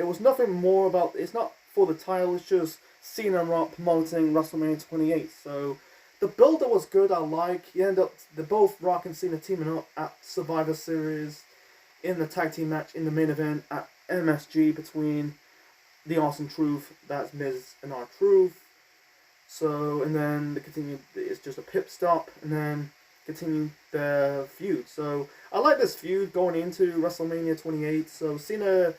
was nothing more about. It's not for the title. It's just Cena and Rock promoting WrestleMania 28. So the build-up was good. I like. You end up both Rock and Cena teaming up at Survivor Series in the tag team match in the main event at MSG between the Awesome Truth. That's Miz and R-Truth. So and then the continue. It's just a pit stop and then continue the feud. So I like this feud going into WrestleMania 28. So Cena.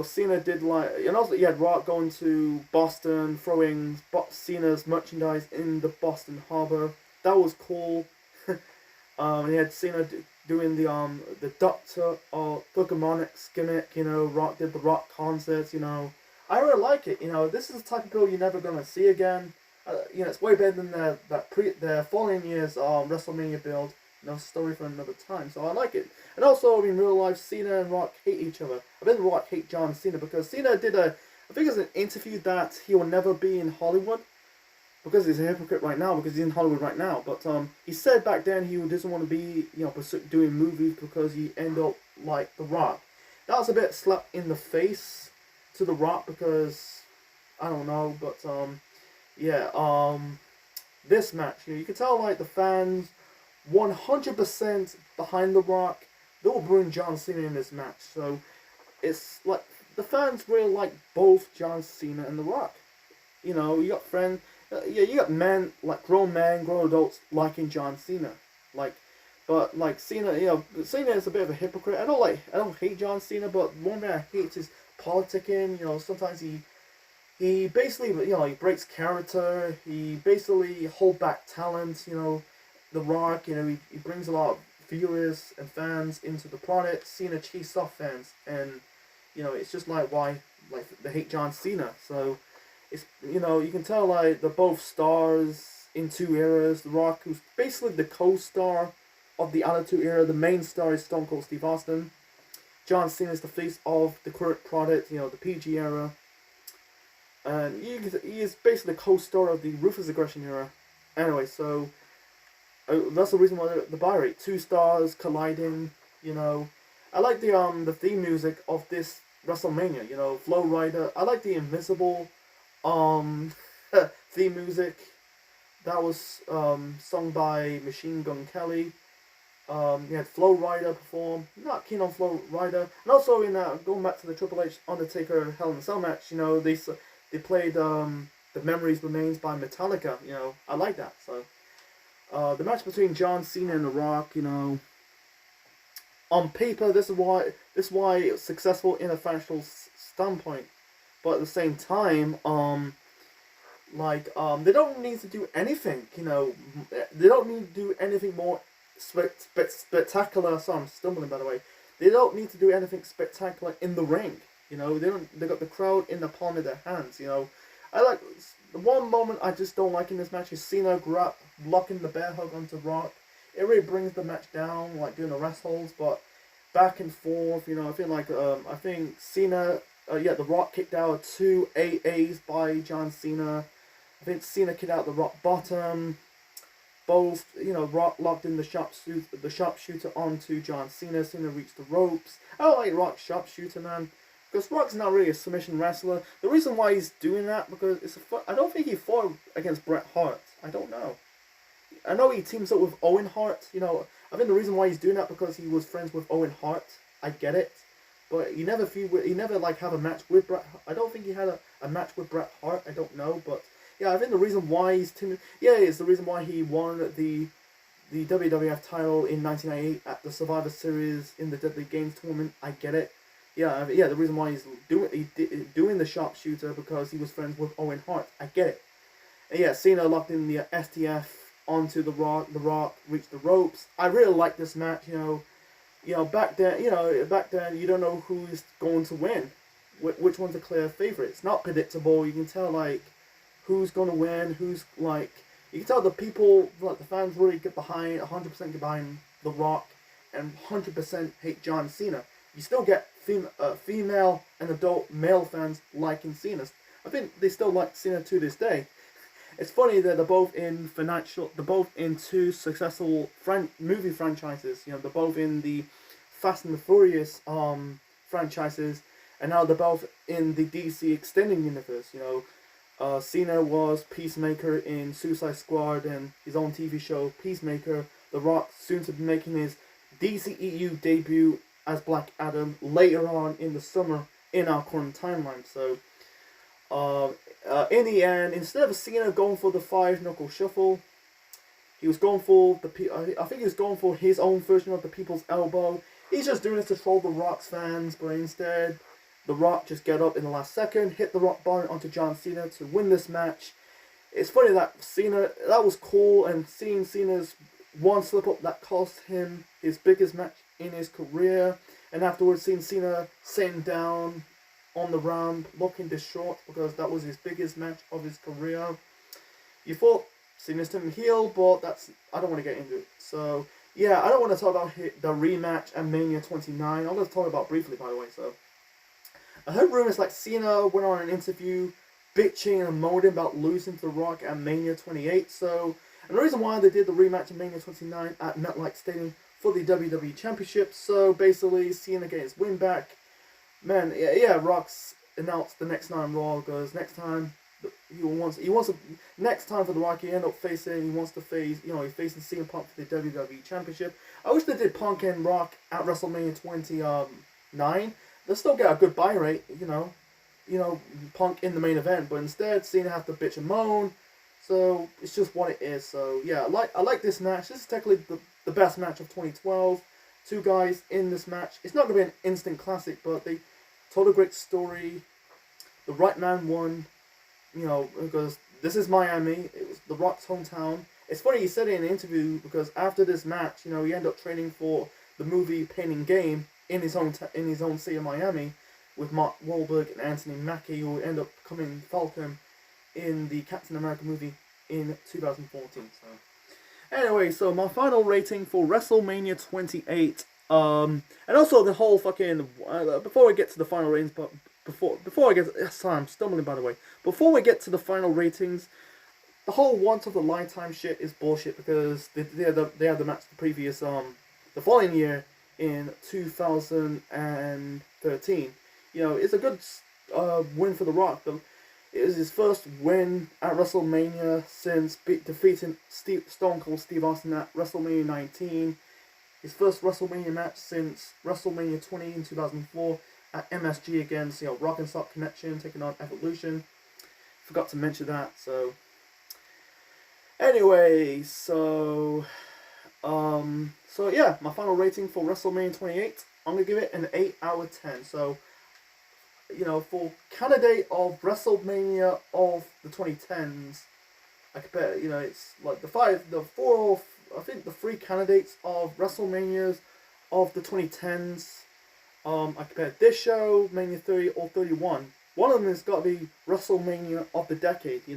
Cena did and also you had Rock going to Boston, throwing Cena's merchandise in the Boston Harbor. That was cool. He had Cena doing the Doctor or Thuganomics gimmick. Rock did the Rock concerts. I really like it. This is the type of build you're never gonna see again. It's way better than the following year's WrestleMania build. Story for another time. So I like it. And also, in real life, Cena and Rock hate each other. I bet Rock hate John Cena because Cena did I think it was an interview that he will never be in Hollywood because he's a hypocrite right now because he's in Hollywood right now. But he said back then he doesn't want to be doing movies because he end up like The Rock. That was a bit slap in the face to The Rock because I don't know, but this match you can tell like the fans 100% behind The Rock. They will bring John Cena in this match. So it's like the fans really like both John Cena and The Rock. You got friends, you got men like grown adults liking John Cena. But Cena, Cena is a bit of a hypocrite. I don't hate John Cena, but one thing I hate is politicking. Sometimes he basically he breaks character. He basically hold back talent. The Rock, he brings a lot of viewers and fans into the product. Cena chased off fans, and it's just why they hate John Cena. So it's you can tell they're both stars in two eras. The Rock, who's basically the co-star of the Attitude Era, the main star is Stone Cold Steve Austin. John Cena is the face of the current product, the PG era, and he is basically the co-star of the Ruthless Aggression era. Anyway, so. That's the reason why the buy rate 2 stars colliding. I like the theme music of this WrestleMania. Flow Rider. I like the Invisible theme music that was sung by Machine Gun Kelly. You had Flow Rider perform. Not keen on Flow Rider. And also going back to the Triple H Undertaker Hell in a Cell match. They played The Memories Remains by Metallica. I like that. So. The match between John Cena and The Rock, on paper, this is why it's successful in a financial standpoint, but at the same time, they don't need to do anything, they don't need to do anything more spectacular. Sorry, I'm stumbling by the way. They don't need to do anything spectacular in the ring, they got the crowd in the palm of their hands, I like the one moment I just don't like in this match is Cena blocking the bear hug onto Rock. It really brings the match down, doing the rest holds, but back and forth, I feel like I think Cena, The Rock kicked out 2 AAs by John Cena. I think Cena kicked out the Rock bottom. Both, Rock locked in the sharpshooter onto John Cena. Cena reached the ropes. I don't like Rock's sharpshooter, man. Because Rock's not really a submission wrestler. The reason why he's doing that, because I don't think he fought against Bret Hart. I don't know. I know he teams up with Owen Hart. I think the reason why he's doing that because he was friends with Owen Hart. I get it. But he never have a match with Bret Hart. I don't think he had a match with Bret Hart. I don't know. But yeah, I think the reason why he's teaming... Yeah, it's the reason why he won the WWF title in 1998 at the Survivor Series in the Deadly Games tournament. I get it. Yeah. The reason why he's doing the sharpshooter because he was friends with Owen Hart. I get it. And yeah, Cena locked in the STF onto the Rock. The Rock reached the ropes. I really like this match. Back then, you don't know who's going to win. Which one's a clear favorite? It's not predictable. You can tell like who's going to win. Who's like you can tell the people, like the fans, really get behind 100% get behind the Rock, and 100% hate John Cena. You still get female and adult male fans liking Cena. I think they still like Cena to this day. It's funny that they're both in two successful movie franchises. They're both in the Fast and the Furious franchises, and now they're both in the DC extended universe. Cena was Peacemaker in Suicide Squad and his own TV show Peacemaker. The Rock soon to be making his DCEU debut as Black Adam later on in the summer in our current timeline. So, in the end, instead of Cena going for the 5-knuckle shuffle, he was going for I think he was going for his own version of the People's Elbow. He's just doing this to troll the Rock's fans, but instead, the Rock just get up in the last second, hit the Rock bottom onto John Cena to win this match. It's funny that that was cool, and seeing Cena's one slip up that cost him his biggest match in his career, and afterwards seeing Cena sitting down on the ramp looking distraught because that was his biggest match of his career. You thought Cena's turned heel, but I don't want to get into it. So yeah, I don't want to talk about the rematch at Mania 29. I'm going to talk about briefly, by the way. So I heard rumors like Cena went on an interview bitching and moaning about losing to The Rock at Mania 28. And the reason why they did the rematch at Mania 29 at MetLife Stadium for the WWE Championship. So basically, Cena gets his win back. Man, yeah, Rock's announced the next time Raw goes next time. Next time for The Rock, he wants to face he's facing CM Punk for the WWE Championship. I wish they did Punk and Rock at WrestleMania 29. They'll still get a good buy rate, Punk in the main event, but instead Cena have to bitch and moan. So it's just what it is. So yeah, I like this match. This is technically the best match of 2012. Two guys in this match. It's not gonna be an instant classic, but they told a great story. The right man won. Because this is Miami. It was The Rock's hometown. It's funny he said it in an interview because after this match, he ended up training for the movie Pain and Gain in his own city of Miami with Mark Wahlberg and Anthony Mackie, who ended up becoming Falcon in the Captain America movie in 2014. So anyway, so my final rating for WrestleMania 28, and also the whole fucking before we get to the final ratings, but before I get sorry, I'm stumbling by the way. Before we get to the final ratings, the whole Once of a Lifetime shit is bullshit because they had the match the previous the following year in 2013. It's a good win for The Rock. It was his first win at WrestleMania since defeating Stone Cold Steve Austin at WrestleMania 19. His first WrestleMania match since WrestleMania 20 in 2004 at MSG against Rock and Sock Connection taking on Evolution. Forgot to mention that. So anyway, so yeah, my final rating for WrestleMania 28, I'm gonna give it an 8 out of 10. So for candidate of WrestleMania of the 2010s, I compare, it's like the three candidates of WrestleManias of the 2010s. I compared this show, Mania 30 or 31. One of them has got to be WrestleMania of the decade.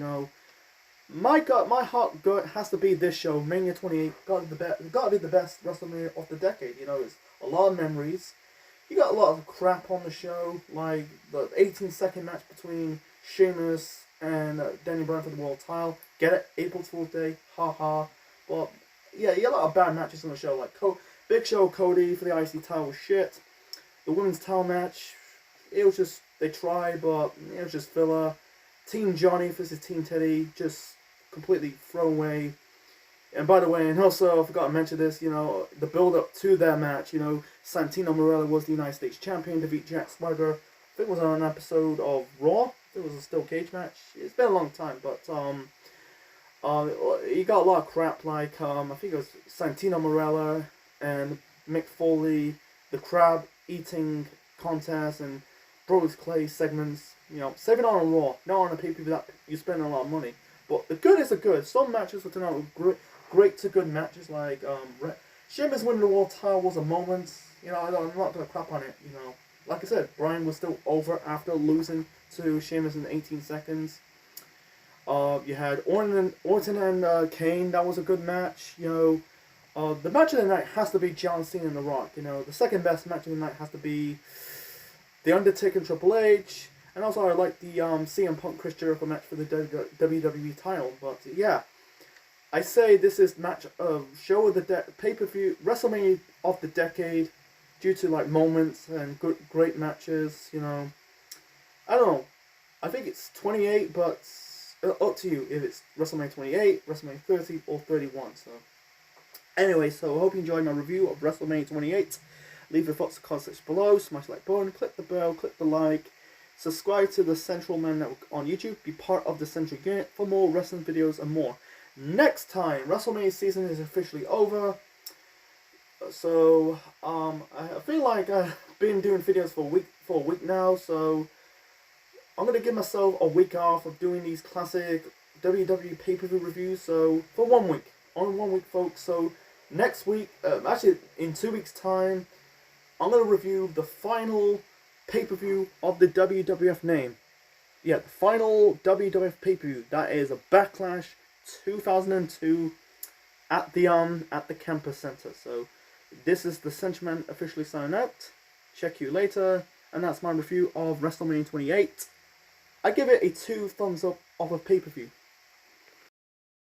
My heart gut has to be this show, Mania 28. Got to be the best WrestleMania of the decade. It's a lot of memories. You got a lot of crap on the show, like the 18-second match between Sheamus and Danny Bryan for the world title. Get it? April Fool's Day, haha. But yeah, you got a lot of bad matches on the show, like Big Show Cody for the IC title was shit. The women's title match, it was just, they tried, but it was just filler. Team Johnny versus Team Teddy, just completely thrown away. And by the way, and also, I forgot to mention this, the build-up to that match, Santino Marella was the United States Champion, defeat Jack Swagger. I think it was on an episode of Raw. It was a steel cage match. It's been a long time, but you got a lot of crap, like, I think it was Santino Marella and Mick Foley, the crab eating contests and Brodus Clay segments. You know, save it on a Raw, not on a pay-per-view that you spend a lot of money. But the good is the good. Some matches will turn out great to good matches, like Sheamus winning the world title was a moment. You know, I'm not gonna crap on it. You know, like I said, Bryan was still over after losing to Sheamus in 18 seconds. You had Orton and Kane. That was a good match. You know, the match of the night has to be John Cena and The Rock. You know, the second best match of the night has to be The Undertaker and Triple H. And also, I like the CM Punk Chris Jericho match for the WWE title. But yeah, I say this is match of show of the pay-per-view WrestleMania of the decade, due to like moments and great matches. You know, I don't know. I think it's 28, but up to you if it's WrestleMania 28, WrestleMania 30, or 31. So anyway, so I hope you enjoyed my review of WrestleMania 28. Leave your thoughts in the comments section below. Smash the like button, click the bell, click the like. Subscribe to the Central Man Network on YouTube. Be part of the Central Unit for more wrestling videos and more. Next time, WrestleMania season is officially over. So, I feel like I've been doing videos for a week now. So, I'm going to give myself a week off of doing these classic WWE pay-per-view reviews. So, for 1 week. Only 1 week, folks. So, next week, actually in 2 weeks' time, I'm going to review the final pay-per-view of the WWF name. Yeah, the final WWF pay-per-view. That is a Backlash 2002 at the Campus Center. So this is the Central Man officially signing out. Check you later. And that's my review of WrestleMania 28. I give it a 2 thumbs up of a pay-per-view.